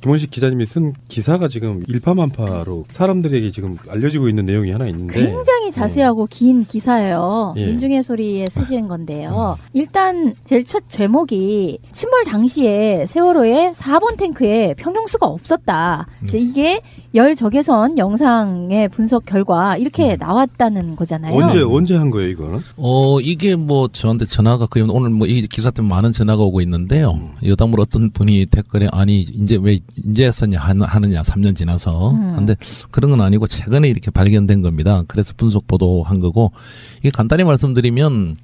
김원식 기자님이 쓴 기사가 지금 일파만파로 사람들에게 지금 알려지고 있는 내용이 하나 있는데 굉장히 자세하고 긴 기사예요. 예. 민중의 소리에 쓰신 건데요. 일단 제일 첫 제목이 침몰 당시에 세월호의 4번 탱크에 평형수가 없었다. 근데 이게 열 적외선 영상의 분석 결과 이렇게 나왔다는 거잖아요. 언제 한 거예요 이거는? 이게 뭐 저한테 전화가 거의 오늘 뭐 이 기사 때문에 많은 전화가 오고 있는데요. 여담으로 어떤 분이 댓글에 아니 이제 왜 이제 했었냐 하느냐 3년 지나서. 근데 그런 건 아니고 최근에 이렇게 발견된 겁니다. 그래서 분석 보도한 거고 이게 간단히 말씀드리면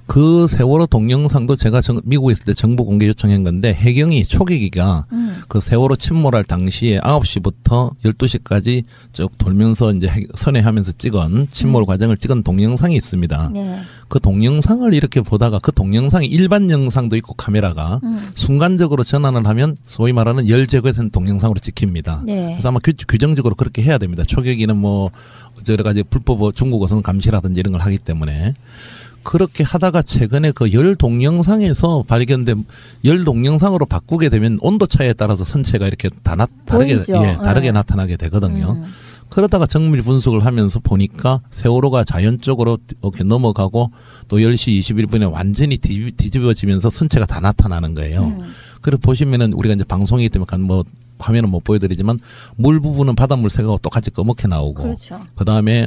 그 세월호 동영상도 제가 미국에 있을 때 정보 공개 요청한 건데 해경이 초계기가 그 세월호 침몰할 당시에 9시부터 12시까지 쭉 돌면서 이제 선회하면서 찍은 침몰 과정을 찍은 동영상이 있습니다. 네. 그 동영상을 이렇게 보다가 그 동영상이 일반 영상도 있고 카메라가 순간적으로 전환을 하면 소위 말하는 열제거선 동영상으로 찍힙니다. 네. 그래서 아마 규정적으로 그렇게 해야 됩니다. 초계기는 뭐 여러 가지 불법 중국 어선 감시라든지 이런 걸 하기 때문에. 그렇게 하다가 최근에 그 열 동영상에서 발견된 열 동영상으로 바꾸게 되면 온도 차이에 따라서 선체가 이렇게 다르게 나타나게 되거든요. 그러다가 정밀 분석을 하면서 보니까 세월호가 자연적으로 이렇게 넘어가고 또 10시 21분에 완전히 뒤집어지면서 선체가 다 나타나는 거예요. 그래서 보시면은 우리가 이제 방송이기 때문에 뭐 화면은 못 보여드리지만 물 부분은 바닷물 색하고 똑같이 검게 나오고 그렇죠. 그다음에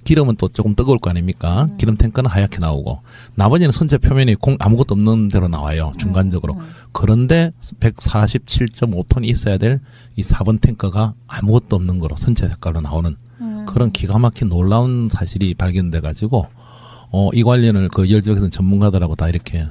기름은 또 조금 뜨거울 거 아닙니까? 기름 탱크는 하얗게 나오고 나머지는 선체 표면이 아무것도 없는 대로 나와요. 중간적으로. 그런데 147.5톤이 있어야 될 이 4번 탱크가 아무것도 없는 거로 선체 색깔로 나오는 그런 기가 막힌 놀라운 사실이 발견돼 가지고 이 관련을 그 열적에서는 전문가들하고 다 이렇게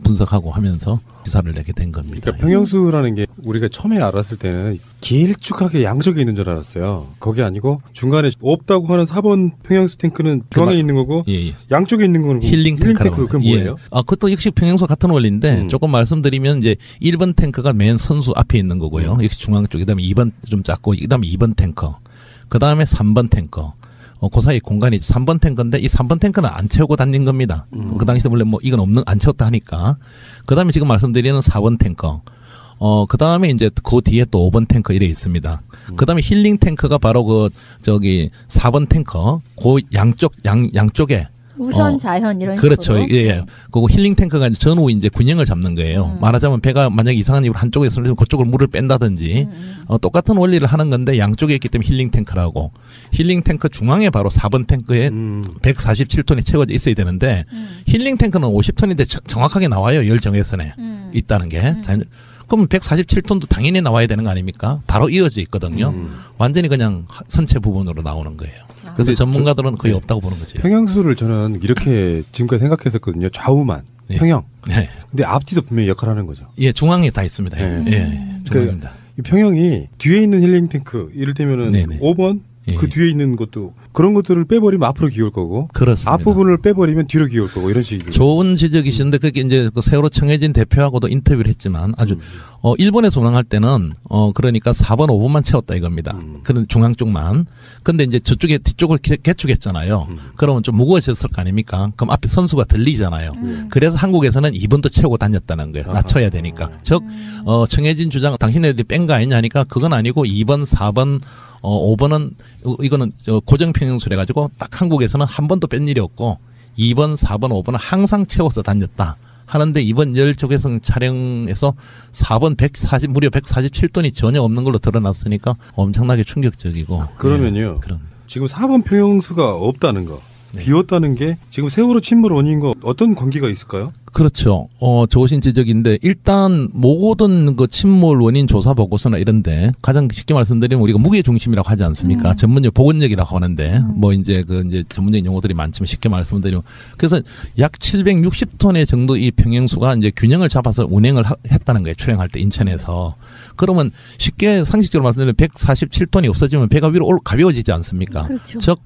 분석하고 하면서 기사를 내게 된 겁니다. 그러니까 평형수라는 게 우리가 처음에 알았을 때는 길쭉하게 양쪽에 있는 줄 알았어요. 그게 아니고 중간에 없다고 하는 4번 평형수 탱크는 중앙에 있는 거고 양쪽에 있는 거는 힐링 탱크라고. 그건 뭐예요? 그것도 역시 평형수 같은 원리인데 조금 말씀드리면 이제 1번 탱크가 맨 선수 앞에 있는 거고요. 역시 중앙 쪽. 그다음에 2번 좀 작고 그다음에 2번 탱크. 그다음에 3번 탱크. 그 사이 공간이 3번 탱크인데 이 3번 탱크는 안 채우고 다닌 겁니다. 그 당시에 원래 뭐 이건 안 채웠다 하니까. 그 다음에 지금 말씀드리는 4번 탱크. 그 다음에 이제 그 뒤에 또 5번 탱크 이래 있습니다. 그 다음에 힐링 탱크가 바로 4번 탱크. 그 양쪽에. 우선 좌현 이런 그렇죠. 식으로. 예. 그리고 힐링 탱크가 이제 전후 이제 균형을 잡는 거예요. 말하자면 배가 만약에 이상한 이유로 한쪽에 있으면 그쪽으로 물을 뺀다든지 똑같은 원리를 하는 건데 양쪽에 있기 때문에 힐링 탱크라고. 힐링 탱크 중앙에 바로 4번 탱크에 147톤이 채워져 있어야 되는데 힐링 탱크는 50톤인데 정확하게 나와요. 열 정외선에 있다는 게. 그럼 147톤도 당연히 나와야 되는 거 아닙니까? 바로 이어져 있거든요. 완전히 그냥 선체 부분으로 나오는 거예요. 그래서 전문가들은 거의 없다고 보는 거죠. 평형수를 저는 이렇게 지금까지 생각했었거든요. 좌우만 평형. 네. 근데 앞뒤도 분명히 역할을 하는 거죠. 예, 중앙에 다 있습니다. 중앙입니다. 이 평형이 뒤에 있는 힐링 탱크, 이를테면은 5번 그 뒤에 있는 것도 그런 것들을 빼버리면 앞으로 기울 거고, 그렇습니다. 앞부분을 빼버리면 뒤로 기울 거고 이런 식이죠. 좋은 지적이신데 그게 이제 그 세월호 청해진 대표하고도 인터뷰를 했지만 아주 일본에서 운항할 때는 그러니까 4번, 5번만 채웠다 이겁니다. 그런 중앙 쪽만. 근데 이제 저쪽에 뒤쪽을 개축했잖아요. 그러면 좀 무거워졌을 거 아닙니까? 그럼 앞에 선수가 들리잖아요. 그래서 한국에서는 2번도 채우고 다녔다는 거예요. 낮춰야 되니까. 즉 청해진 주장 당신네들이 뺀 거 아니냐 하니까 그건 아니고 2번, 4번 5번은 이거는 고정평형수래 가지고 딱 한국에서는 한 번도 뺀 일이 없고 2번, 4번, 5번은 항상 채워서 다녔다. 하는데 이번 열적외선 촬영에서 4번 무려 147톤이 전혀 없는 걸로 드러났으니까 엄청나게 충격적이고. 그러면요. 지금 4번 평형수가 없다는 거, 비웠다는 게 지금 세월호 침몰 원인과 어떤 관계가 있을까요? 그렇죠. 좋으신 지적인데 일단 모든 그 침몰 원인 조사 보고서나 이런데 가장 쉽게 말씀드리면 우리가 무게 중심이라고 하지 않습니까? 전문용 보건력이라고 하는데 뭐 이제 전문적인 용어들이 많지만 쉽게 말씀드리면 그래서 약 760톤의 정도 이 평형수가 이제 균형을 잡아서 운행을 했다는 거예요. 출행할 때 인천에서. 그러면 쉽게 상식적으로 말씀드리면 147톤이 없어지면 배가 위로 가벼워지지 않습니까? 그렇죠. 즉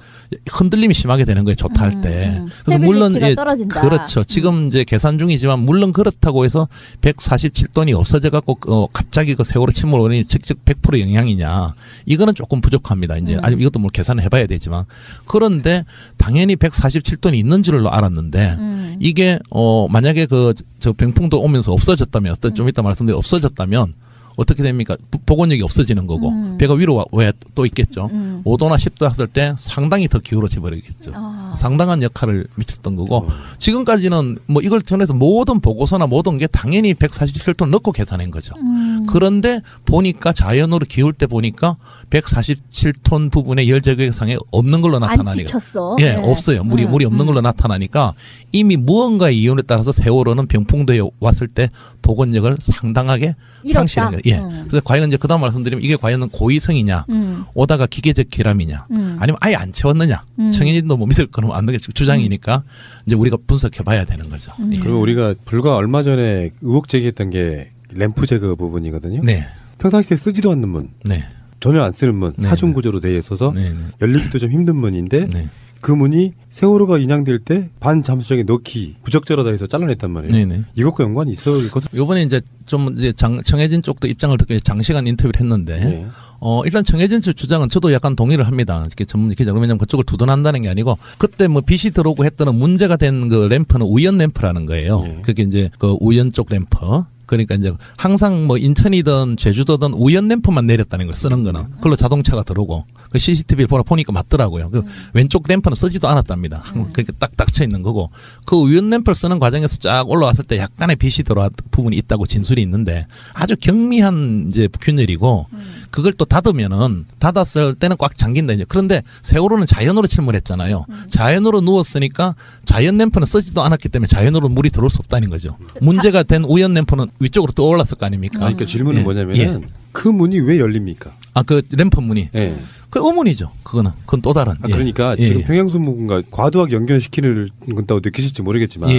흔들림이 심하게 되는 거예요. 조타할 때. 그래서 물론 떨어진다. 그렇죠. 지금 이제 계산 중이지만 물론 그렇다고 해서 147톤이 없어져 갖고 갑자기 그 세월호 침몰 원인이 직접 100% 영향이냐? 이거는 조금 부족합니다. 이제 아직 이것도 뭐 계산을 해봐야 되지만 그런데 당연히 147톤이 있는 줄로 알았는데 이게 만약에 저 병풍도 오면서 없어졌다면 좀 이따 말씀드린 없어졌다면 어떻게 됩니까? 복원력이 없어지는 거고 배가 위로 왜 또 있겠죠. 5도나 10도 했을 때 상당히 더 기울어져 버리겠죠. 상당한 역할을 미쳤던 거고 지금까지는 뭐 이걸 통해서 모든 보고서나 모든 게 당연히 147톤 넣고 계산한 거죠. 그런데 보니까 자연으로 기울 때 보니까 147톤 부분의 열 제거상에 없는 걸로 나타나니까. 안 찍혔어. 예, 없어요. 물이 없는 걸로 나타나니까 이미 무언가의 이윤에 따라서 세월호는 병풍도에 왔을 때 복원력을 상당하게 상실한 거예요. 예. 그래서 과연 이제 그다음 말씀드리면 이게 과연 고의성이냐, 오다가 기계적 결함이냐, 아니면 아예 안 채웠느냐. 청인진도 뭐 믿을 거는 안 되겠죠. 주장이니까 이제 우리가 분석해봐야 되는 거죠. 예. 그리고 우리가 불과 얼마 전에 의혹 제기했던 게 램프 제거 부분이거든요. 네. 평상시에 쓰지도 않는 문, 네. 전혀 안 쓰는 문, 네. 사중 구조로 되어 있어서 네. 열리기도 좀 힘든 문인데. 네. 그 문이 세월호가 인양될 때 반잠수정에 넣기 부적절하다 해서 잘라냈단 말이에요. 네네. 이것과 연관이 있을 것은. 요번에 이제 좀 이제 청해진 쪽도 입장을 듣고 장시간 인터뷰를 했는데 네. 일단 청해진 쪽 주장은 저도 약간 동의를 합니다. 이렇게 전문 기자 왜냐면 그쪽을 두둔한다는 게 아니고 그때 뭐 빛이 들어오고 했던 문제가 된 그 램프는 우연 램프라는 거예요. 네. 그게 이제 그 우연 쪽 램프. 그러니까 이제 항상 뭐 인천이든 제주도든 우연 램프만 내렸다는 걸 쓰는 거는 그걸로 자동차가 들어오고 그 CCTV를 보니까 맞더라고요. 그 왼쪽 램프는 쓰지도 않았답니다. 그렇게 딱 닥쳐 있는 거고 그 우연 램프를 쓰는 과정에서 쫙 올라왔을 때 약간의 빛이 들어왔 부분이 있다고 진술이 있는데 아주 경미한 이제 균열이고 그걸 또 닫으면은 닫았을 때는 꽉 잠긴다 이제. 그런데 세월호는 자연으로 침몰했잖아요. 자연으로 누웠으니까 자연 램프는 쓰지도 않았기 때문에 자연으로 물이 들어올 수 없다는 거죠. 문제가 된 우연 램프는 위쪽으로 떠올랐을 거 아닙니까? 그러니까 질문은 뭐냐면은 그 문이 왜 열립니까? 그 램프 문이. 예. 그 의문이죠. 그건 또 다른. 그러니까 지금 평양수문과 과도하게 연결시키는 건다고 느끼실지 모르겠지만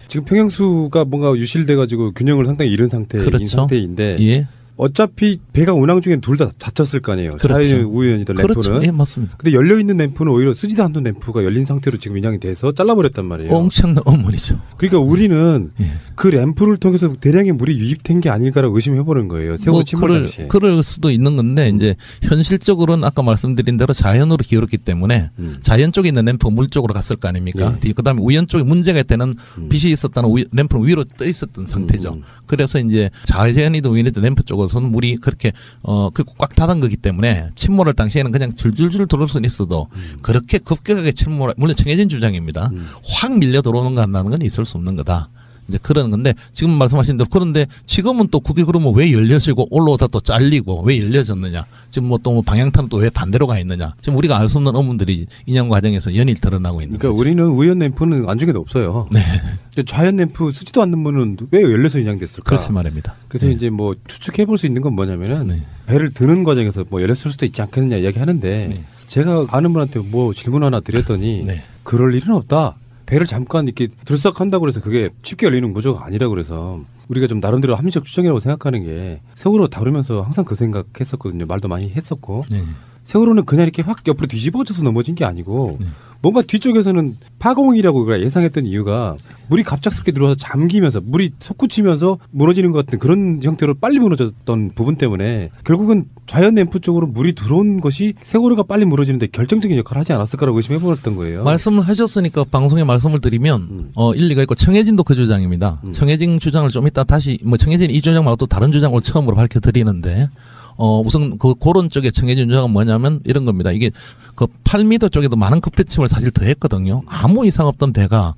지금 평양수가 뭔가 유실돼가지고 균형을 상당히 잃은 상태인 상태인데 어차피 배가 운항 중엔 둘 다 다쳤을 거 아니에요. 그렇죠. 자연 우연이든 램프는. 그렇죠. 예, 맞습니다. 근데 열려있는 램프는 오히려 쓰지도 않는 램프가 열린 상태로 지금 인양이 돼서 잘라버렸단 말이에요. 엄청난 의문이죠. 그러니까 우리는 그 램프를 통해서 대량의 물이 유입된 게 아닐까라고 의심해보는 거예요. 세월호 침몰 당시에. 그럴 수도 있는 건데 이제 현실적으로는 아까 말씀드린 대로 자연으로 기울었기 때문에 자연 쪽에 있는 램프가 물 쪽으로 갔을 거 아닙니까? 그다음에 우연 쪽에 문제가 있다는 빛이 있었다는 램프는 위로 떠 있었던 상태죠. 그래서 이제 자연이든 우연이든 램프 쪽으로서는 물이 그렇게 꽉 닫은 거기 때문에 침몰할 당시에는 그냥 줄줄줄 들어올 수는 있어도 그렇게 급격하게 침몰, 물론 청해진 주장입니다. 확 밀려 들어오는 거 한다는 건 있을 수 없는 거다. 이제 그런 건데 지금 말씀하신 대로 그런데 지금은 또 그게 그러면 왜 열려지고 올라오다 또 잘리고 왜 열려졌느냐 지금 뭐 또 방향타는 또 왜 반대로 가 있느냐 지금 우리가 알 수 없는 의문들이 인양 과정에서 연일 드러나고 있는 그러니까 거죠. 우리는 우연 램프는 안중에도 없어요. 네. 자연 램프 쓰지도 않는 문은 왜 열려서 인양됐을까? 그렇지 말입니다. 그래서 이제 뭐 추측해볼 수 있는 건 뭐냐면은 배를 드는 과정에서 뭐 열렸을 수도 있지 않겠느냐 이야기하는데 제가 아는 분한테 뭐 질문 하나 드렸더니 그럴 일은 없다. 배를 잠깐 이렇게 들썩한다고 해서 그게 쉽게 열리는 구조가 아니라 그래서 우리가 좀 나름대로 합리적 추정이라고 생각하는 게 세월호 다루면서 항상 그 생각했었거든요. 말도 많이 했었고 세월호는 그냥 이렇게 확 옆으로 뒤집어져서 넘어진 게 아니고 뭔가 뒤쪽에서는 파공이라고 예상했던 이유가 물이 갑작스럽게 들어와서 잠기면서 물이 솟구치면서 무너지는 것 같은 그런 형태로 빨리 무너졌던 부분 때문에 결국은 자연 램프 쪽으로 물이 들어온 것이 세월호가 빨리 무너지는데 결정적인 역할을 하지 않았을까라고 의심해보았던 거예요. 말씀을 하셨으니까 방송에 말씀을 드리면 일리가 있고 청해진도 그 주장입니다. 청해진 주장을 좀 이따 다시 뭐 청해진 이 주장 말고 또 다른 주장을 처음으로 밝혀드리는데 우선 그런 쪽에 청해진 주장은 뭐냐면 이런 겁니다. 이게 그 8m 쪽에도 많은 급배침을 사실 더했거든요. 아무 이상 없던 배가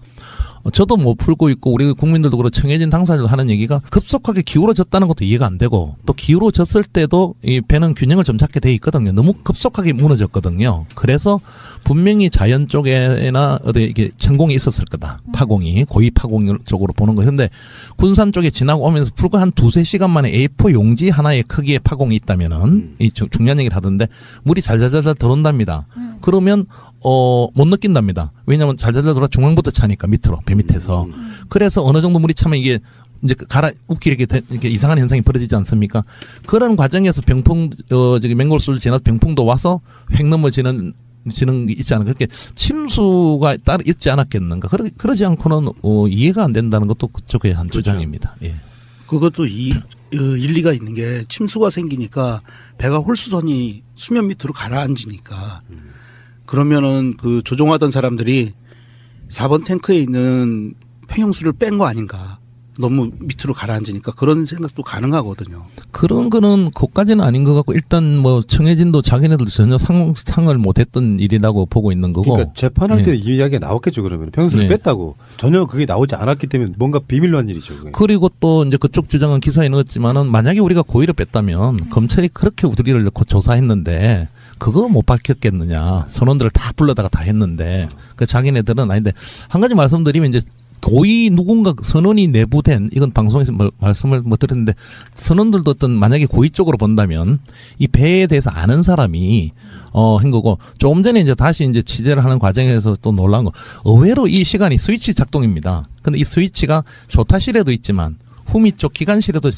저도 못 풀고 있고 우리 국민들도 그렇고 청해진 당사자도 하는 얘기가 급속하게 기울어졌다는 것도 이해가 안 되고 또 기울어졌을 때도 이 배는 균형을 좀 잡게 돼 있거든요. 너무 급속하게 무너졌거든요. 그래서 분명히 자연 쪽에나 어디 이게 천공이 있었을 거다. 파공이 고위 파공 쪽으로 보는 거예요. 근데 군산 쪽에 지나고 오면서 불과 한 2-3시간 만에 A4 용지 하나의 크기의 파공이 있다면은 이 중요한 얘기를 하던데 물이 잘잘잘 들어온답니다. 그러면 못 느낀답니다. 왜냐하면 잘잘잘 들어와 중앙부터 차니까 밑으로 배 밑에서. 그래서 어느 정도 물이 차면 이게 이제 웃기 이렇게 이상한 현상이 벌어지지 않습니까? 그런 과정에서 저기 맹골수를 지나서 병풍도 와서 획 넘어지는 게 있지 않을까. 그렇게 침수가 따로 있지 않았겠는가. 그러지 않고는 이해가 안 된다는 것도 그쪽의 한 주장입니다. 예. 그것도 일리가 있는 게 침수가 생기니까 배가 홀수선이 수면 밑으로 가라앉으니까 그러면은 그 조종하던 사람들이 4번 탱크에 있는 평형수를 뺀 거 아닌가 너무 밑으로 가라앉으니까 그런 생각도 가능하거든요. 그런 거는 그까지는 아닌 것 같고 일단 뭐 청해진도 자기네들도 전혀 상을 못했던 일이라고 보고 있는 거고. 그러니까 재판할 때는 이 이야기가 나왔겠죠. 그러면 평수를 뺐다고 전혀 그게 나오지 않았기 때문에 뭔가 비밀로 한 일이죠. 그게. 그리고 또 이제 그쪽 주장은 기사에 넣었지만은 만약에 우리가 고의를 뺐다면 검찰이 그렇게 우리를 넣고 조사했는데 그거 못 밝혔겠느냐. 선원들을 다 불러다가 다 했는데 그 자기네들은 아닌데 한 가지 말씀드리면 이제 고의 누군가 선원이 내부된 이건 방송에서 말씀을 못 드렸는데 선원들도 어떤 만약에 고의 쪽으로 본다면 이 배에 대해서 아는 사람이 한 거고 조금 전에 이제 다시 이제 취재를 하는 과정에서 또 놀란 거 의외로 이 시간이 스위치 작동입니다. 근데 이 스위치가 조타실에도 있지만 후미 쪽 기관실에도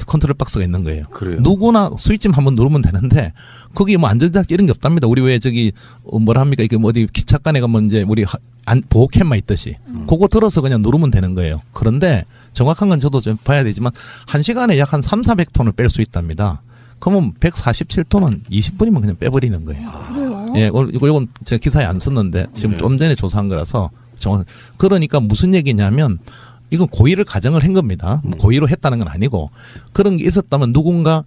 컨트롤 박스가 있는 거예요. 그래요? 누구나 스위치만 한번 누르면 되는데 거기 뭐 안전장치 이런 게 없답니다. 우리 왜 저기 뭐라 합니까? 이게 뭐 어디 기차간에 가면 이제 우리 보호캠만 있듯이 그거 들어서 그냥 누르면 되는 거예요. 그런데 정확한 건 저도 좀 봐야 되지만 1시간에 약 한 300~400톤을 뺄 수 있답니다. 그러면 147톤은 20분이면 그냥 빼버리는 거예요. 그래요? 예, 이건 제가 기사에 안 썼는데 지금 좀 전에 조사한 거라서 그러니까 무슨 얘기냐면 이건 고의를 가정을 한 겁니다. 고의로 했다는 건 아니고 그런 게 있었다면 누군가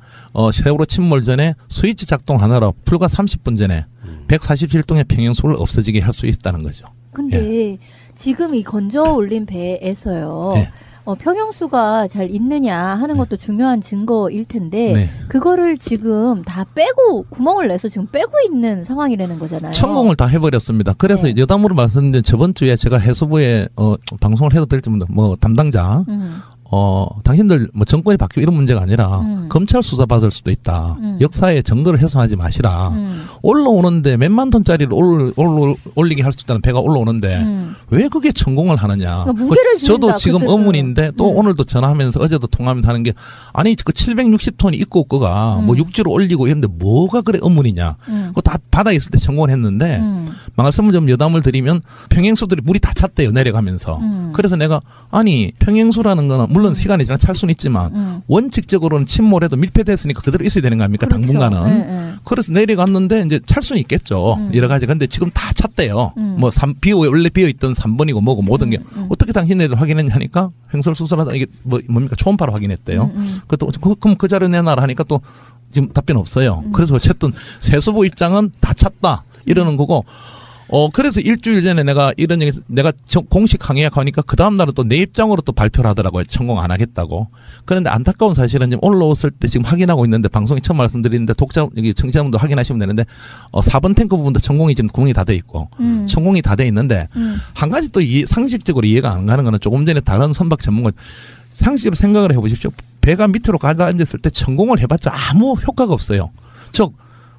세월호 침몰 전에 스위치 작동 하나로 불과 30분 전에 147동의 평형수를 없어지게 할 수 있다는 거죠. 근데 지금 이 건져 올린 배에서요. 네. 평형수가 잘 있느냐 하는 것도 중요한 증거일 텐데 네. 그거를 지금 다 빼고 구멍을 내서 지금 빼고 있는 상황이라는 거잖아요. 천공을 다 해버렸습니다. 그래서 네. 여담으로 말씀드린 저번 주에 제가 해수부에 방송을 해도 될지 모르겠는데 뭐 담당자 당신들 뭐 정권이 바뀌고 이런 문제가 아니라 검찰 수사 받을 수도 있다. 역사에 증거를 훼손하지 마시라. 올라오는데 몇만 톤짜리를 올리게 할 수 있다는 배가 올라오는데 왜 그게 천공을 하느냐. 그러니까 무게를 저도 지금 그때는. 의문인데 또 오늘도 전화하면서 어제도 통화하면서 하는 게 아니 그 760톤이 있고 거가 뭐 육지로 올리고 이런데 뭐가 그래 의문이냐. 그거 다 바다에 있을 때 천공을 했는데 말씀을 좀 여담을 드리면 평행수들이 물이 다 찼대요 내려가면서. 그래서 내가 아니 평행수라는 거는 물론 시간이 지나 찰 수는 있지만 원칙적으로는 침몰해도 밀폐됐으니까 그대로 있어야 되는 거 아닙니까? 그렇죠. 당분간은. 네. 그래서 내려갔는데 이제 찰 수는 있겠죠. 여러 가지. 근데 지금 다 찼대요. 뭐 원래 비어있던 3번이고 뭐고 모든 게 어떻게 당신네들 확인했냐니까 횡설수설하다 이게 뭡니까 초음파로 확인했대요. 그럼 그 자료 내놔라 하니까 또 지금 답변 없어요. 그래서 어쨌든 세수부 입장은 다 찼다 이러는 거고. 그래서 일주일 전에 내가 이런 얘기, 내가 공식 항의하니까 그 다음날은 또 내 입장으로 또 발표를 하더라고요. 천공 안 하겠다고. 그런데 안타까운 사실은 지금 올라왔을 때 지금 확인하고 있는데 방송에 처음 말씀드리는데 여기 청취자분도 확인하시면 되는데 4번 탱크 부분도 천공이 지금 구멍이 다 돼 있고 천공이 다 돼 있는데 한 가지 또 상식적으로 이해가 안 가는 거는 조금 전에 다른 선박 전문가 상식적으로 생각을 해보십시오. 배가 밑으로 가라앉았을 때 천공을 해봤자 아무 효과가 없어요.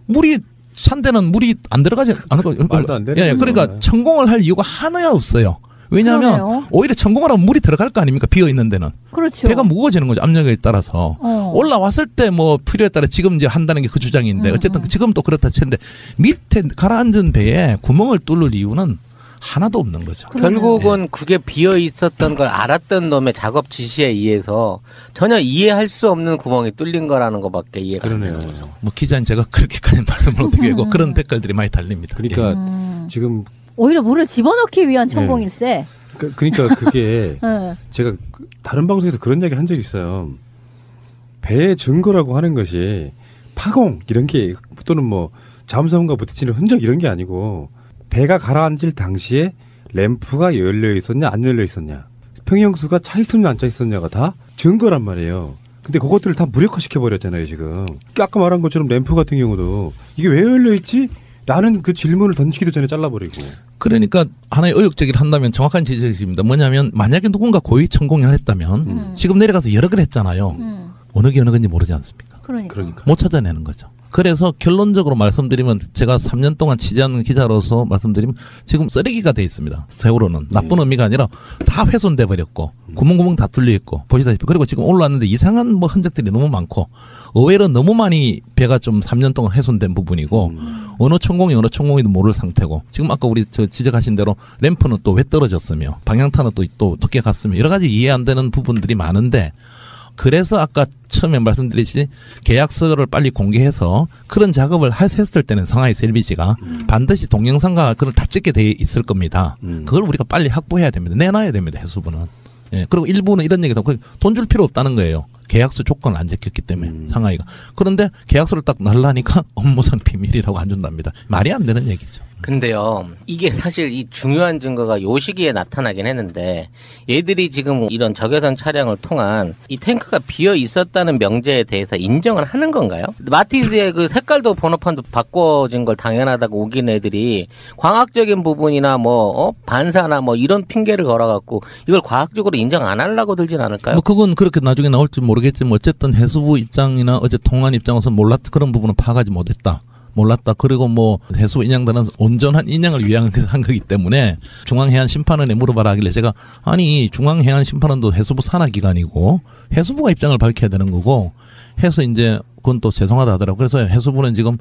물이 찬데는 물이 안 들어가지 않고 말도 안 되는 예, 그러니까 천공을 할 이유가 하나야 없어요. 왜냐하면 그러네요. 오히려 천공을 하면 물이 들어갈 거 아닙니까? 비어 있는 데는. 그렇죠. 배가 무거워지는 거죠. 압력에 따라서. 올라왔을 때 뭐 필요에 따라 지금 이제 한다는 게 그 주장인데 어쨌든 지금 또 그렇다 치는데 밑에 가라앉은 배에 구멍을 뚫을 이유는 하나도 없는 거죠. 결국은 그게 비어 있었던 걸 알았던 놈의 작업 지시에 의해서 전혀 이해할 수 없는 구멍이 뚫린 거라는 것밖에 이해가 안 되는 거죠. 뭐 기자인 제가 그렇게까지 말씀을 어떻게 하고 그런 댓글들이 많이 달립니다. 그러니까 지금 오히려 물을 집어넣기 위한 천공일세. 그러니까 그게 네. 제가 다른 방송에서 그런 얘기 한 적이 있어요. 배의 증거라고 하는 것이 파공 이런 게 또는 뭐 잠수함과 부딪히는 흔적 이런 게 아니고 배가 가라앉을 당시에 램프가 열려 있었냐 안 열려 있었냐 평형수가 차 있었냐 안 차 있었냐가 다 증거란 말이에요. 근데 그것들을 다 무력화시켜 버렸잖아요 지금. 아까 말한 것처럼 램프 같은 경우도 이게 왜 열려 있지? 라는 그 질문을 던지기도 전에 잘라버리고. 그러니까 하나의 의혹 제기를 한다면 정확한 지적입니다. 뭐냐면 만약에 누군가 고의 천공을 했다면 지금 내려가서 여러 걸 했잖아요. 어느 게 어느 건지 모르지 않습니까? 그러니까. 못 찾아내는 거죠. 그래서 결론적으로 말씀드리면 제가 3년 동안 취재한 기자로서 말씀드리면 지금 쓰레기가 돼 있습니다. 세월호는 나쁜 의미가 아니라 다 훼손돼 버렸고 구멍구멍 다 뚫려 있고 보시다시피 그리고 지금 올라왔는데 이상한 뭐 흔적들이 너무 많고 의외로 너무 많이 배가 좀 3년 동안 훼손된 부분이고 어느 천공이도 모를 상태고 지금 아까 우리 저 지적하신 대로 램프는 또 왜 떨어졌으며 방향타는 또 어떻게 갔으며 여러 가지 이해 안 되는 부분들이 많은데 그래서 아까 처음에 말씀드렸듯이 계약서를 빨리 공개해서 그런 작업을 했을 때는 상하이에서 LBG가 반드시 동영상과 그걸 다 찍게 돼 있을 겁니다. 그걸 우리가 빨리 확보해야 됩니다. 내놔야 됩니다. 해수부는. 예. 그리고 일부는 이런 얘기도 하고 돈 줄 필요 없다는 거예요. 계약서 조건을 안 지켰기 때문에 상하이가. 그런데 계약서를 딱 날라니까 업무상 비밀이라고 안 준답니다. 말이 안 되는 얘기죠. 근데요, 이게 사실 이 중요한 증거가 요 시기에 나타나긴 했는데, 얘들이 지금 이런 적외선 촬영을 통한 이 탱크가 비어 있었다는 명제에 대해서 인정을 하는 건가요? 마티즈의 그 색깔도 번호판도 바꿔진 걸 당연하다고 우긴 애들이 과학적인 부분이나 반사나 이런 핑계를 걸어갖고 이걸 과학적으로 인정 안 하려고 들진 않을까요? 그건 그렇게 나중에 나올지 모르겠지만 어쨌든 해수부 입장이나 어제 통한 입장에서 그런 부분은 파악하지 못했다. 몰랐다. 그리고 해수 인양단은 온전한 인양을 위한 거기 때문에 중앙해안 심판원에 물어봐라 하길래 제가 아니 중앙해안 심판원도 해수부 산하기관이고 해수부가 입장을 밝혀야 되는 거고 해서 이제 그건 또 죄송하다 하더라고요. 그래서 해수부는 지금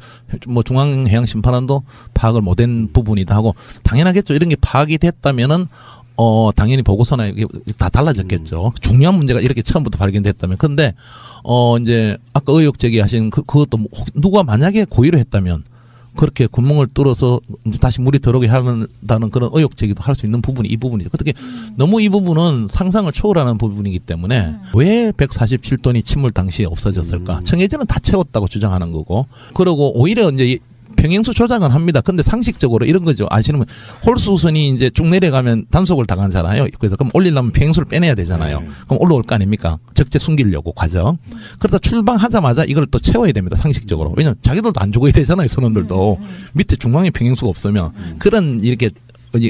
중앙해양 심판원도 파악을 못한 부분이다 하고 당연하겠죠. 이런 게 파악이 됐다면은 당연히 보고서나 이게 다 달라졌겠죠. 중요한 문제가 이렇게 처음부터 발견됐다면. 근데 이제 아까 의혹 제기하신 그것도 누가 만약에 고의로 했다면 그렇게 구멍을 뚫어서 다시 물이 들어오게 한다는 그런 의혹 제기도 할 수 있는 부분이 이 부분이죠. 어떻게 너무 이 부분은 상상을 초월하는 부분이기 때문에 왜 147톤이 침몰 당시에 없어졌을까? 청해진은 다 채웠다고 주장하는 거고. 그리고 오히려 이제 평행수 조작은 합니다. 근데 상식적으로 이런 거죠. 아시는 홀수선이 이제 쭉 내려가면 단속을 당하잖아요. 그래서 그럼 올리려면 평행수를 빼내야 되잖아요. 그럼 올라올 거 아닙니까? 적재 숨기려고 과정. 그러다 출방하자마자 이걸 또 채워야 됩니다. 상식적으로. 왜냐면 자기들도 안 죽어야 되잖아요. 선원들도. 밑에 중앙에 평행수가 없으면. 그런 이렇게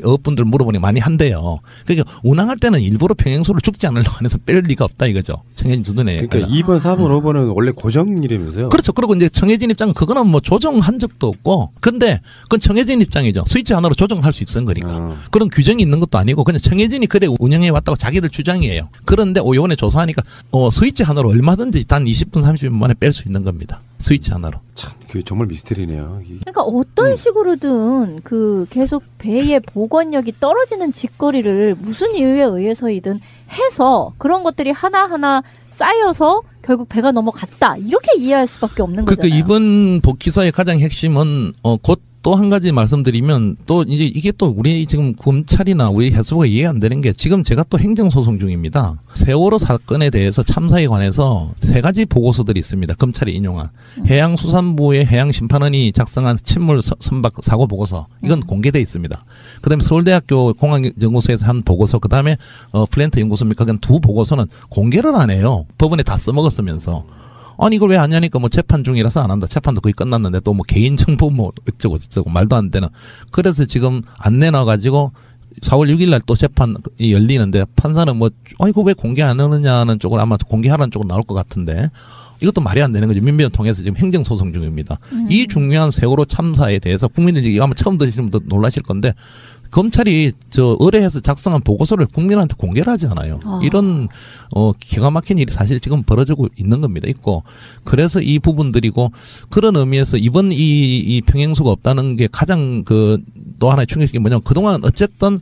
어업분들 물어보니 많이 한대요. 그러니까 운항할 때는 일부러 평행수를 죽지 않으려고 해서 뺄 리가 없다 이거죠. 청해진 두둔에. 그러니까 2번, 4번, 5번은 원래 고정이라면서요. 그렇죠. 그리고 이제 청해진 입장은 그거는 조정한 적도 없고, 근데 그건 청해진 입장이죠. 스위치 하나로 조정할 수 있는 거니까. 그런 규정이 있는 것도 아니고 그냥 청해진이 그래 운영해 왔다고 자기들 주장이에요. 그런데 요번에 조사하니까 스위치 하나로 얼마든지 단 20분, 30분 만에 뺄 수 있는 겁니다. 스위치 하나로. 참, 그게 정말 미스터리네요. 그러니까 어떤 식으로든 계속 배의 복원력이 떨어지는 직거리를 무슨 이유에 의해서이든 해서 그런 것들이 하나하나 쌓여서 결국 배가 넘어갔다. 이렇게 이해할 수밖에 없는 거잖아요. 그러니까 이번 기사의 가장 핵심은 곧 또 한 가지 말씀드리면 또 이제 이게 또 우리 지금 검찰이나 우리 해수부가 이해가 안 되는 게 지금 제가 또 행정소송 중입니다. 세월호 사건에 대해서 참사에 관해서 3가지 보고서들이 있습니다. 검찰이 인용한. 해양수산부의 해양심판원이 작성한 침몰 선박 사고 보고서. 이건 공개돼 있습니다. 그다음에 서울대학교 공항연구소에서 한 보고서, 그다음에 플랜트 연구소입니까? 그건 2 보고서는 공개를 안 해요. 법원에 다 써먹었으면서. 아니 이걸 왜 안 하냐니까 재판 중이라서 안 한다. 재판도 거의 끝났는데 또 개인정보 어쩌고 저쩌고 말도 안 되는. 그래서 지금 안 내놔가지고 4월 6일 날 또 재판이 열리는데 판사는 이거 왜 공개 안 하느냐는 쪽으로 아마 공개하라는 쪽으로 나올 것 같은데 이것도 말이 안 되는 거죠. 민변을 통해서 지금 행정소송 중입니다. 이 중요한 세월호 참사에 대해서 국민들이 아마 처음 들으시는 분도 놀라실 건데 검찰이 의뢰해서 작성한 보고서를 국민한테 공개를 하지 않아요. 이런 기가 막힌 일이 사실 지금 벌어지고 있는 겁니다. 있고 그래서 이 부분들이고 그런 의미에서 이번 이 평행수가 없다는 게 가장 또 하나의 충격이 뭐냐면 그동안 어쨌든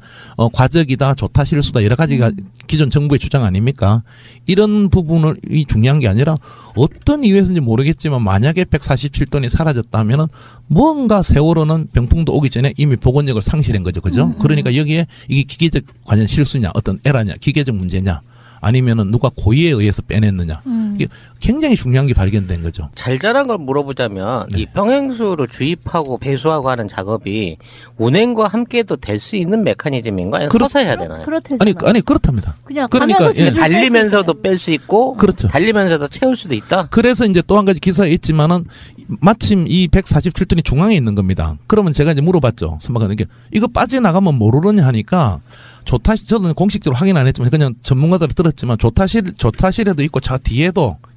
과적이다, 좋다, 실수다 여러 가지가 기존 정부의 주장 아닙니까? 이런 부분이 중요한 게 아니라 어떤 이유에서인지 모르겠지만 만약에 147톤이 사라졌다면은 뭔가 세월호는 병풍도 오기 전에 이미 복원력을 상실한 거죠. 그죠? 그러니까 여기에 이게 기계적 관련 실수냐, 어떤 에러냐, 기계적 문제냐, 아니면은 누가 고의에 의해서 빼냈느냐. 이게 굉장히 중요한 게 발견된 거죠. 잘잘한 걸 물어보자면 이 평행수를 주입하고 배수하고 하는 작업이 운행과 함께도 될 수 있는 메커니즘인가요? 서서 해야 되나요? 아니 그렇답니다. 그냥 그러니까 달리면서도 뺄 수 있고, 그렇죠. 달리면서도 채울 수도 있다. 그래서 이제 또 한 가지 기사에 있지만은 마침 이 147톤이 중앙에 있는 겁니다. 그러면 제가 이제 물어봤죠. 선박관에게 이거 빠져나가면 모르느냐 하니까 저는 공식적으로 확인 안 했지만 그냥 전문가들을 들었지만 조타실에도 있고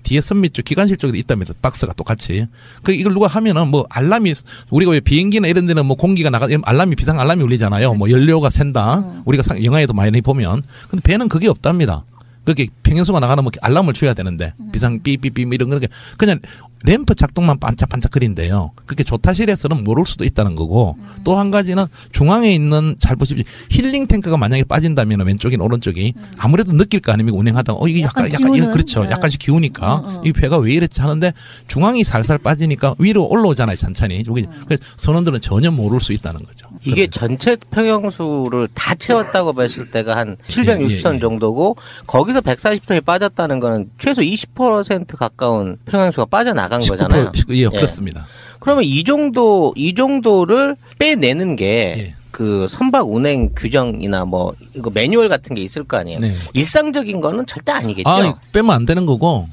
뒤에 선밑 쪽 기관실 쪽에도 있답니다. 박스가 똑같이. 이걸 누가 하면은 알람이 우리가 왜 비행기나 이런 데는 공기가 나가 알람이 비상 알람이 울리잖아요. 연료가 샌다. 우리가 영화에도 많이 보면. 근데 배는 그게 없답니다. 그게 평형수가 나가면 뭐 알람을 줘야 되는데 비상 삐삐삐 이런 거 그냥 램프 작동만 반짝반짝거린대요. 그게 조타실에서는 모를 수도 있다는 거고 또 한 가지는 중앙에 있는 잘 보십시오. 힐링 탱크가 만약에 빠진다면 왼쪽이나 오른쪽이 아무래도 느낄 거 아닙니까? 운행하다가 이게 약간 그렇죠. 약간씩 기우니까 이 배가 왜 이랬지 하는데 중앙이 살살 빠지니까 위로 올라오잖아요. 천천히. 그래서 선원들은 전혀 모를 수 있다는 거죠. 이게 전체 평형수를 다 채웠다고 봤을 때가 한 760톤 정도고 거기서 140톤이 빠졌다는 거는 최소 20% 가까운 평형수가 빠져나간 거잖아요. 예, 그렇습니다. 그러면 이 정도를 빼내는 게 그 선박 운행 규정이나 뭐 이거 매뉴얼 같은 게 있을 거 아니에요. 네. 일상적인 거는 절대 아니겠죠. 빼면 안 되는 거고.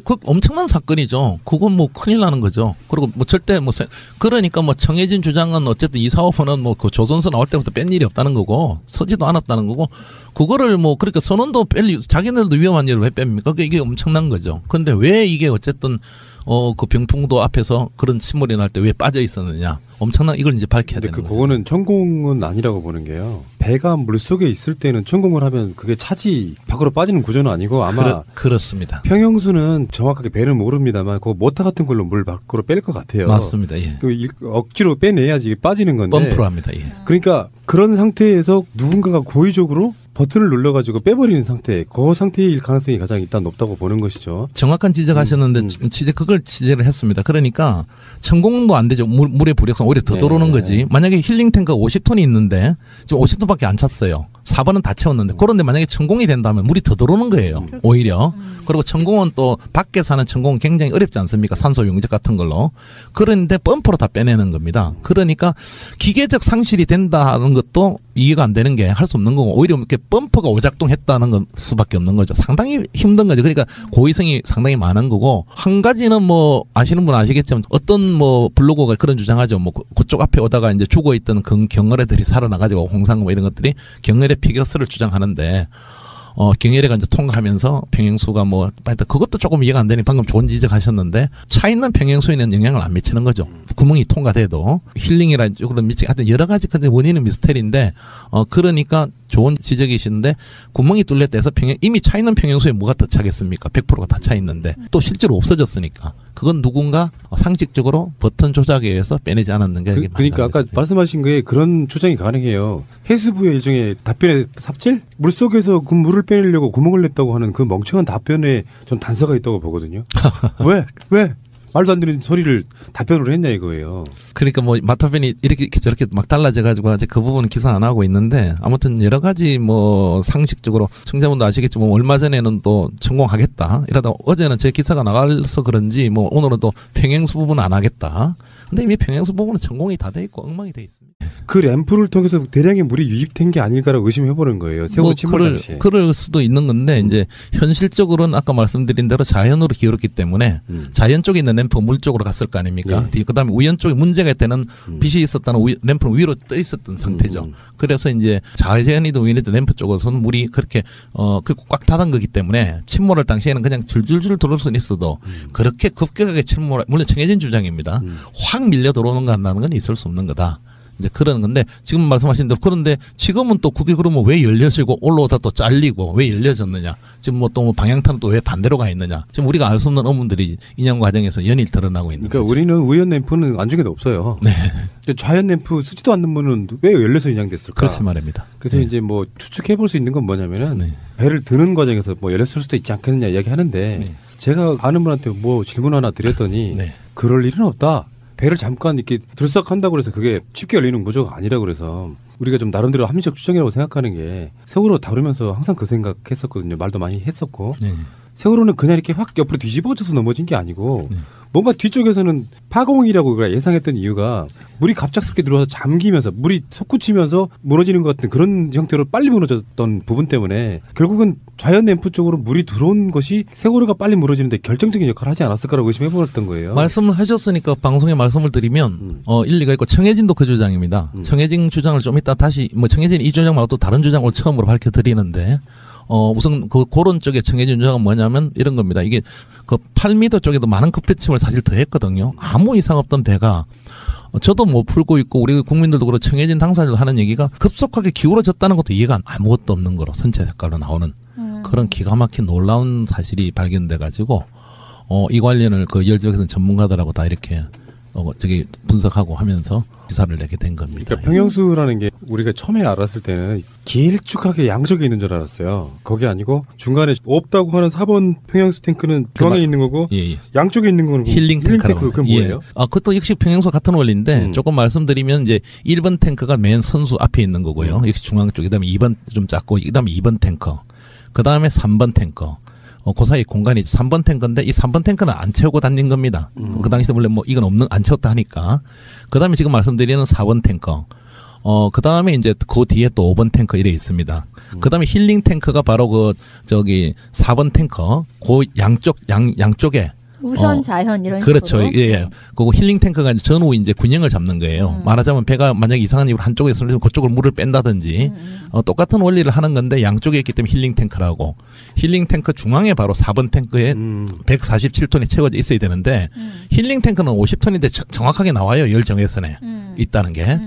그 엄청난 사건이죠. 그건 뭐 큰일 나는 거죠. 그리고 뭐 절대 그러니까 뭐 정해진 주장은 어쨌든 이 사업은 뭐 그 조선소 나올 때부터 뺀 일이 없다는 거고 서지도 않았다는 거고 그거를 뭐 그러니까 선원도 자기네들도 위험한 일을 왜 뺍니까? 이게 엄청난 거죠. 근데 왜 이게 어쨌든 그 병풍도 앞에서 그런 침몰이 날 때 왜 빠져 있었느냐. 엄청난 이걸 이제 밝혀야 되는 거죠. 그거는 천공은 아니라고 보는 게요. 배가 물속에 있을 때는 천공을 하면 그게 차지 밖으로 빠지는 구조는 아니고 아마 그렇습니다. 평형수는 정확하게 배는 모릅니다만 그 모터 같은 걸로 물 밖으로 뺄 것 같아요. 맞습니다. 예. 억지로 빼내야지 이게 빠지는 건데. 펌프로 합니다. 예. 그러니까 그런 상태에서 누군가가 고의적으로 버튼을 눌러가지고 빼버리는 상태, 그 상태일 가능성이 가장 일단 높다고 보는 것이죠. 정확한 지적하셨는데 그걸 지적을 했습니다. 그러니까 천공도 안 되죠. 물의 부력성 오히려 더 들어오는 거지. 만약에 힐링 탱크가 50톤이 있는데 지금 50톤밖에 안 찼어요. 4번은 다 채웠는데 그런데 만약에 천공이 된다면 물이 더 들어오는 거예요. 오히려. 그리고 천공은 또 밖에서 하는 천공은 굉장히 어렵지 않습니까? 산소 용접 같은 걸로. 그런데 펌프로 다 빼내는 겁니다. 그러니까 기계적 상실이 된다는 것도 이해가 안 되는 게 할 수 없는 거고 오히려 이렇게 펌프가 오작동했다는 건 수밖에 없는 거죠. 상당히 힘든 거죠. 그러니까 고의성이 상당히 많은 거고 한 가지는 뭐 아시는 분은 아시겠지만 어떤 뭐 블로거가 그런 주장하죠. 뭐 그쪽 앞에 오다가 이제 죽어 있던 경어래들이 살아나가지고 홍상 뭐 이런 것들이 경어래 피겨스를 주장하는데 경혈회가 이제 통과하면서 평형수가 뭐, 하여튼 그것도 조금 이해가 안 되니 방금 좋은 지적하셨는데 차 있는 평형수에는 영향을 안 미치는 거죠. 구멍이 통과돼도 힐링이라 쪽으로 미치게 하여튼 여러 가지 근데 원인은 미스테리인데 그러니까 좋은 지적이신데 구멍이 뚫렸다 해서 이미 차 있는 평형수에 뭐가 더 차겠습니까? 100%가 다 차 있는데 또 실제로 없어졌으니까 그건 누군가 상식적으로 버튼 조작에 의해서 빼내지 않았는 게 그러니까 아까 말씀하신 거에 그런 주장이 가능해요. 해수부의 일종의 답변의 삽질? 물속에서 그 물을 빼내려고 구멍을 냈다고 하는 그 멍청한 답변에 전 단서가 있다고 보거든요. 왜? 말도 안 되는 소리를 답변으로 했냐 이거예요. 그러니까 뭐 마타변이 이렇게 저렇게 막 달라져가지고 아직 그 부분은 기사 안 하고 있는데 아무튼 여러 가지 뭐 상식적으로 청자분도 아시겠지만 얼마 전에는 또 성공하겠다 이러다 어제는 제 기사가 나가서 그런지 뭐 오늘은 또 평행수 부분 안 하겠다. 근데 이미 평행수 부분은 전공이 다 돼 있고 엉망이 돼 있습니다. 그 램프를 통해서 대량의 물이 유입된 게 아닐까라고 의심해보는 거예요. 세월호 침몰 당시에. 그럴 수도 있는 건데 이제 현실적으로는 아까 말씀드린 대로 자연으로 기울었기 때문에 자연 쪽에 있는 램프 물 쪽으로 갔을 거 아닙니까? 네. 그다음에 우연 쪽에 문제가 있다는 빛이 있었다는 램프는 위로 떠 있었던 상태죠. 그래서 이제 자연이든 우연이든 램프 쪽으로서는 물이 그렇게 꽉 닫은 거기 때문에 침몰할 당시에는 그냥 줄줄줄 들어올 수는 있어도 그렇게 급격하게 물론 정해진 주장입니다. 확 밀려 들어오는 거 한다는 건 있을 수 없는 거다. 이제 그러는 건데 지금 말씀하신 대로 그런데 지금은 또 그게 그러면 왜 열려지고 올라오다 또 잘리고 왜 열려졌느냐 지금 뭐 또 방향타는 또 왜 반대로 가 있느냐 지금 우리가 알 수 없는 의문들이 인양 과정에서 연일 드러나고 있는 그러니까 거죠. 우리는 우연 램프는 안중에도 없어요. 네. 좌연 램프 쓰지도 않는 분은 왜 열려서 인양됐을까? 그렇지 말입니다. 그래서 이제 뭐 추측해 볼 수 있는 건 뭐냐면은 배를 드는 과정에서 뭐 열렸을 수도 있지 않겠느냐 이야기하는데 제가 아는 분한테 뭐 질문 하나 드렸더니 그럴 일은 없다. 배를 잠깐 이렇게 들썩한다고 해서 그게 쉽게 열리는 구조가 아니라 그래서 우리가 좀 나름대로 합리적 추정이라고 생각하는 게 세월호 다루면서 항상 그 생각했었거든요. 말도 많이 했었고 세월호는 그냥 이렇게 확 옆으로 뒤집어져서 넘어진 게 아니고 뭔가 뒤쪽에서는 파공이라고 예상했던 이유가 물이 갑작스럽게 들어와서 잠기면서 물이 솟구치면서 무너지는 것 같은 그런 형태로 빨리 무너졌던 부분 때문에 결국은 좌연 램프 쪽으로 물이 들어온 것이 세월호가 빨리 무너지는데 결정적인 역할을 하지 않았을까라고 의심해보았던 거예요. 말씀을 하셨으니까 방송에 말씀을 드리면 일리가 있고 청해진도 그 주장입니다. 청해진 주장을 좀 이따 다시 뭐 청해진 이 주장 말고 또 다른 주장을 처음으로 밝혀드리는데 우선 그런 쪽에 청해진 주장은 뭐냐면 이런 겁니다. 이게 그 8m 쪽에도 많은 급배침을 사실 더 했거든요. 아무 이상 없던 배가 저도 못 풀고 있고 우리 국민들도 그렇고 청해진 당사자들 하는 얘기가 급속하게 기울어졌다는 것도 이해가 아무것도 없는 거로 선체 색깔로 나오는 그런 기가 막힌 놀라운 사실이 발견돼 가지고 이 관련을 그 열적에서는 전문가들하고 다 이렇게 저기 분석하고 하면서 기사를 내게 된 겁니다. 그러니까 평형수라는 게 우리가 처음에 알았을 때는 길쭉하게 양쪽에 있는 줄 알았어요. 그게 아니고 중간에 없다고 하는 4번 평형수 탱크는 중앙에 있는 거고 양쪽에 있는 거는 힐링 탱크라고. 그건 뭐예요? 그것도 역시 평형수 같은 원리인데 조금 말씀드리면 이제 1번 탱크가 맨 선수 앞에 있는 거고요. 역시 중앙 쪽. 그다음에 2번 좀 작고 그다음에 2번 탱커. 그다음에 3번 탱커. 그 사이 공간이 3번 탱크인데 이 3번 탱크는 안 채우고 다닌 겁니다. 그 당시에 원래 뭐 이건 안 채웠다 하니까. 그다음에 지금 말씀드리는 4번 탱커. 그다음에 이제 그 뒤에 또 5번 탱커 이래 있습니다. 그다음에 힐링 탱크가 바로 저기 4번 탱커. 그 양쪽에 우선 좌현 이런 그렇죠. 식으로. 예. 그리고 힐링 탱크가 이제 전후 이제 균형을 잡는 거예요. 말하자면 배가 만약에 이상한 이유로 한쪽에 있으면 그쪽으로 물을 뺀다든지 똑같은 원리를 하는 건데 양쪽에 있기 때문에 힐링 탱크라고. 힐링 탱크 중앙에 바로 4번 탱크에 147톤이 채워져 있어야 되는데 힐링 탱크는 50톤인데 정확하게 나와요. 열 정외선에 있다는 게.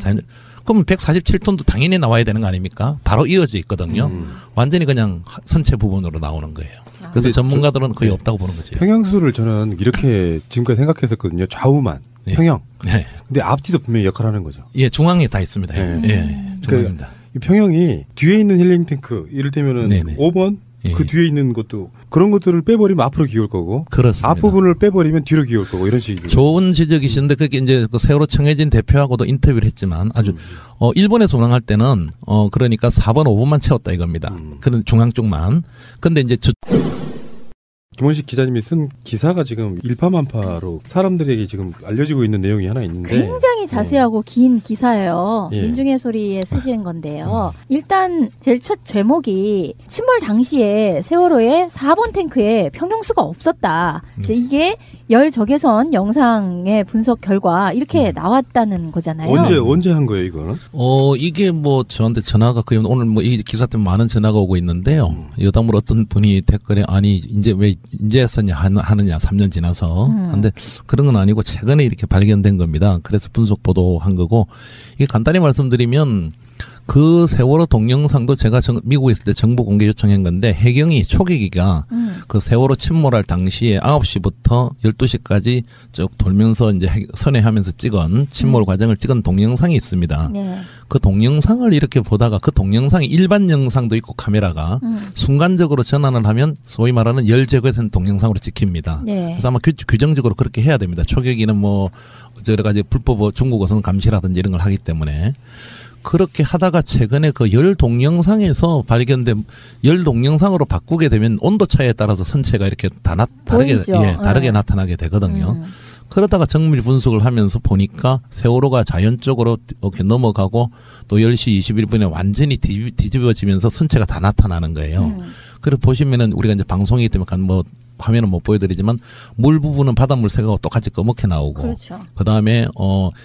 그럼 147톤도 당연히 나와야 되는 거 아닙니까? 바로 이어져 있거든요. 완전히 그냥 선체 부분으로 나오는 거예요. 그래서 전문가들은 거의 없다고 보는 거죠. 평형수를 저는 이렇게 지금까지 생각했었거든요. 좌우만 평형. 네. 근데 앞뒤도 분명히 역할을 하는 거죠. 예, 중앙에 다 있습니다. 중앙입니다. 이 평형이 뒤에 있는 힐링 탱크, 이를테면은 5번 그 뒤에 있는 것도 그런 것들을 빼버리면 앞으로 기울 거고, 그렇습니다. 앞부분을 빼버리면 뒤로 기울 거고 이런 식이죠. 좋은 지적이신데 그게 이제 그 세월호 청해진 대표하고도 인터뷰를 했지만 아주 일본에서 운항할 때는 그러니까 4번, 5번만 채웠다 이겁니다. 그런 중앙 쪽만. 근데 이제 김원식 기자님이 쓴 기사가 지금 일파만파로 사람들에게 지금 알려지고 있는 내용이 하나 있는데 굉장히 자세하고 긴 기사예요. 민중의 소리에 쓰신 건데요. 일단 제일 첫 제목이 침몰 당시에 세월호의 4번 탱크에 평형수가 없었다. 이게 열 적외선 영상의 분석 결과 이렇게 나왔다는 거잖아요. 언제 한 거예요, 이거는? 이게 뭐 저한테 전화가 거의 오늘 뭐 이 기사 때문에 많은 전화가 오고 있는데요. 여담으로 어떤 분이 댓글에 아니 이제 왜 인제 했었냐 하느냐 3년 지나서. 근데 그런 건 아니고 최근에 이렇게 발견된 겁니다. 그래서 분석 보도한 거고 이게 간단히 말씀드리면 그 세월호 동영상도 제가 미국에 있을 때 정보 공개 요청한 건데 해경이 초계기가 그 세월호 침몰할 당시에 9시부터 12시까지 쭉 돌면서 이제 선회하면서 찍은 침몰 과정을 찍은 동영상이 있습니다. 네. 그 동영상을 이렇게 보다가 그 동영상이 일반 영상도 있고 카메라가 순간적으로 전환을 하면 소위 말하는 열제거선 동영상으로 찍힙니다. 네. 그래서 아마 규정적으로 그렇게 해야 됩니다. 초계기는 뭐 여러 가지 불법 중국 어선 감시라든지 이런 걸 하기 때문에. 그렇게 하다가 최근에 그 열 동영상에서 발견된 열 동영상으로 바꾸게 되면 온도 차이에 따라서 선체가 이렇게 다르게 나타나게 되거든요. 그러다가 정밀 분석을 하면서 보니까 세월호가 자연적으로 이렇게 넘어가고 또 10시 21분에 완전히 뒤집어지면서 선체가 다 나타나는 거예요. 그래서 보시면은 우리가 이제 방송이기 때문에 뭐 화면은 못 보여드리지만 물 부분은 바닷물 색하고 똑같이 검게 나오고 그렇죠. 그다음에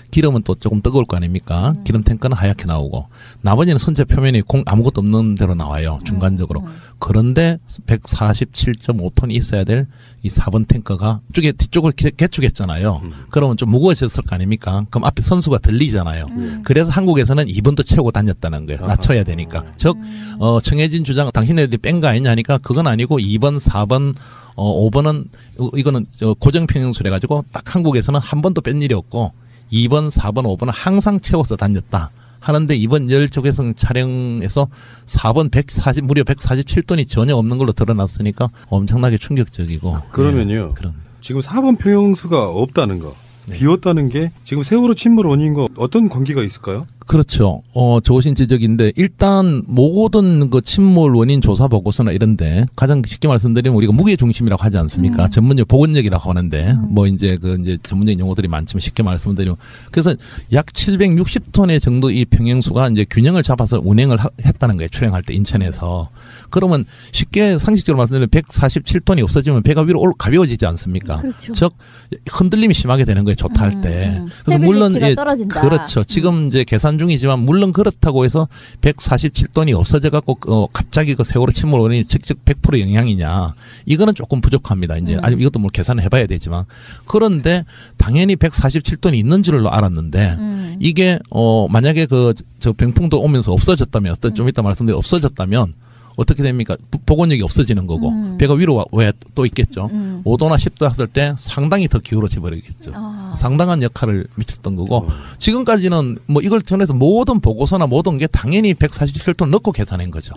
기름은 또 조금 뜨거울 거 아닙니까? 기름 탱크는 하얗게 나오고 나머지는 선체 표면이 아무것도 없는 대로 나와요. 중간적으로. 그런데 147.5톤이 있어야 될 이 4번 탱크가 뒤쪽을 개축했잖아요. 그러면 좀 무거워졌을 거 아닙니까? 그럼 앞에 선수가 들리잖아요. 그래서 한국에서는 2번도 채우고 다녔다는 거예요. 낮춰야 되니까. 즉 청해진 주장 당신네들이 뺀 거 아니냐 하니까 그건 아니고 2번, 4번 5번은 이거는 고정평형수래 가지고 딱 한국에서는 한 번도 뺀 일이 없고 2번, 4번, 5번은 항상 채워서 다녔다. 하는데 이번 열 적외선 촬영에서 4번 무려 147톤이 전혀 없는 걸로 드러났으니까 엄청나게 충격적이고. 그러면요. 지금 4번 평형수가 없다는 거. 비웠다는 게 지금 세월호 침몰 원인과 어떤 관계가 있을까요? 그렇죠. 좋으신 지적인데 일단 모든 그 침몰 원인 조사 보고서나 이런데 가장 쉽게 말씀드리면 우리가 무게 중심이라고 하지 않습니까? 전문적 보건력이라고 하는데 뭐 이제 전문적인 용어들이 많지만 쉽게 말씀드리면 그래서 약 760톤의 정도 이 평형수가 이제 균형을 잡아서 운행을 했다는 거예요. 출행할 때 인천에서. 그러면 쉽게 상식적으로 말씀드리면 147톤이 없어지면 배가 위로 가벼워지지 않습니까? 그렇죠. 즉 흔들림이 심하게 되는 거예요. 조타할 때. 그래서 물론 떨어진다. 그렇죠. 지금 이제 계산 중이지만 물론 그렇다고 해서 147톤이 없어져 갖고 갑자기 그 세월호 침몰 원인이 직접 100% 영향이냐? 이거는 조금 부족합니다. 이제 아직 이것도 뭐 계산을 해봐야 되지만 그런데 당연히 147톤이 있는 줄로 알았는데 이게 만약에 저 병풍도 오면서 없어졌다면 좀 이따 말씀드린 없어졌다면 어떻게 됩니까? 복원력이 없어지는 거고 배가 위로 왜 또 있겠죠. 5도나 10도 했을 때 상당히 더 기울어져 버리겠죠. 상당한 역할을 미쳤던 거고 지금까지는 뭐 이걸 통해서 모든 보고서나 모든 게 당연히 147톤 넣고 계산한 거죠.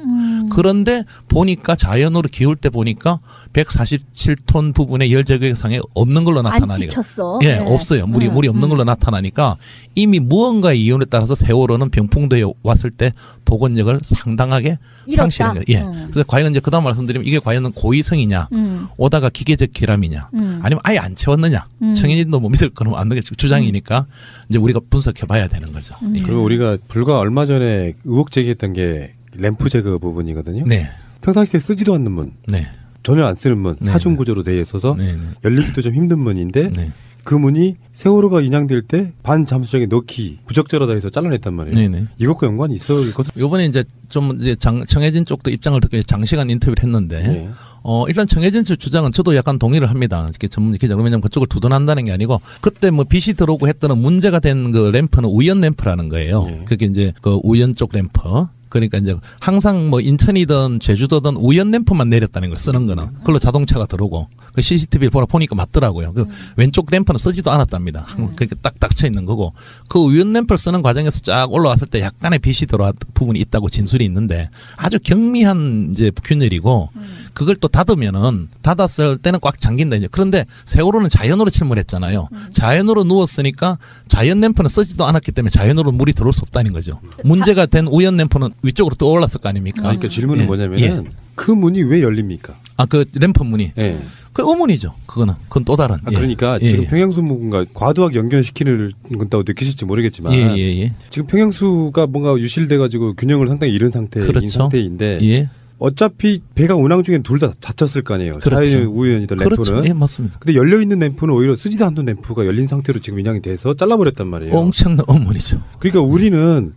그런데 보니까 자연으로 기울 때 보니까 147톤 부분의 열 제격상에 없는 걸로 나타나니까. 안 찍혔어. 예, 없어요. 물이 없는 걸로 나타나니까 이미 무언가의 이윤에 따라서 세월호는 병풍도에 왔을 때 복원력을 상당하게 상실한 거예요. 예. 그래서 과연 이제 그다음 말씀드리면 이게 과연 고의성이냐, 오다가 기계적 결함이냐, 아니면 아예 안 채웠느냐. 청해진도 뭐 믿을 거는 안 되겠죠. 주장이니까 이제 우리가 분석해봐야 되는 거죠. 예. 그리고 우리가 불과 얼마 전에 의혹 제기했던 게 램프 제거 부분이거든요. 네. 평상시에 쓰지도 않는 문, 네. 전혀 안 쓰는 문, 네. 사중 구조로 되어 있어서 네. 열리기도 좀 힘든 문인데 네. 그 문이 세월호가 인양될 때 반잠수정에 넣기 부적절하다 해서 잘라냈단 말이에요. 네네. 이것과 연관이 있을 것은 요번에 이제 좀 이제 청해진 쪽도 입장을 듣고 장시간 인터뷰를 했는데 네. 일단 청해진 쪽 주장은 저도 약간 동의를 합니다. 이렇게 전문 기자 왜냐면 그쪽을 두둔한다는 게 아니고 그때 뭐 빛이 들어오고 했던 문제가 된 그 램프는 우연 램프라는 거예요. 네. 그게 이제 그 우연 쪽 램프. 그러니까 이제 항상 뭐 인천이든 제주도든 우연 램프만 내렸다는 걸 쓰는 거는 그걸로 자동차가 들어오고 그 CCTV를 보니까 맞더라고요. 그 왼쪽 램프는 쓰지도 않았답니다. 그렇게 딱 닥쳐 있는 거고 그 우연 램프를 쓰는 과정에서 쫙 올라왔을 때 약간의 빛이 들어왔 부분이 있다고 진술이 있는데 아주 경미한 이제 균열이고 그걸 또 닫으면은 닫았을 때는 꽉 잠긴다 이제. 그런데 세월호는 자연으로 침몰했잖아요. 자연으로 누웠으니까 자연 램프는 쓰지도 않았기 때문에 자연으로 물이 들어올 수 없다는 거죠. 문제가 된 우연 램프는 위쪽으로 또 올랐을 거 아닙니까? 그러니까 질문은 예. 뭐냐면은 예. 그 문이 왜 열립니까? 아, 그 램프 문이. 예. 그 의문이죠. 그건 또 다른. 아, 그러니까 예. 지금 예. 평양수문과 과도하게 연결시키는 건다고 느끼실지 모르겠지만 예. 지금 평양수가 뭔가 유실돼가지고 균형을 상당히 잃은 상태인 그렇죠. 상태인데 예. 어차피 배가 운항 중엔 둘 다 닫혔을 거 아니에요. 그렇죠. 자연 우연이든 램프는. 그렇죠. 예, 맞습니다. 근데 열려 있는 램프는 오히려 쓰지도 않는 램프가 열린 상태로 지금 인양이 돼서 잘라버렸단 말이에요. 엄청난 의문이죠. 그러니까 우리는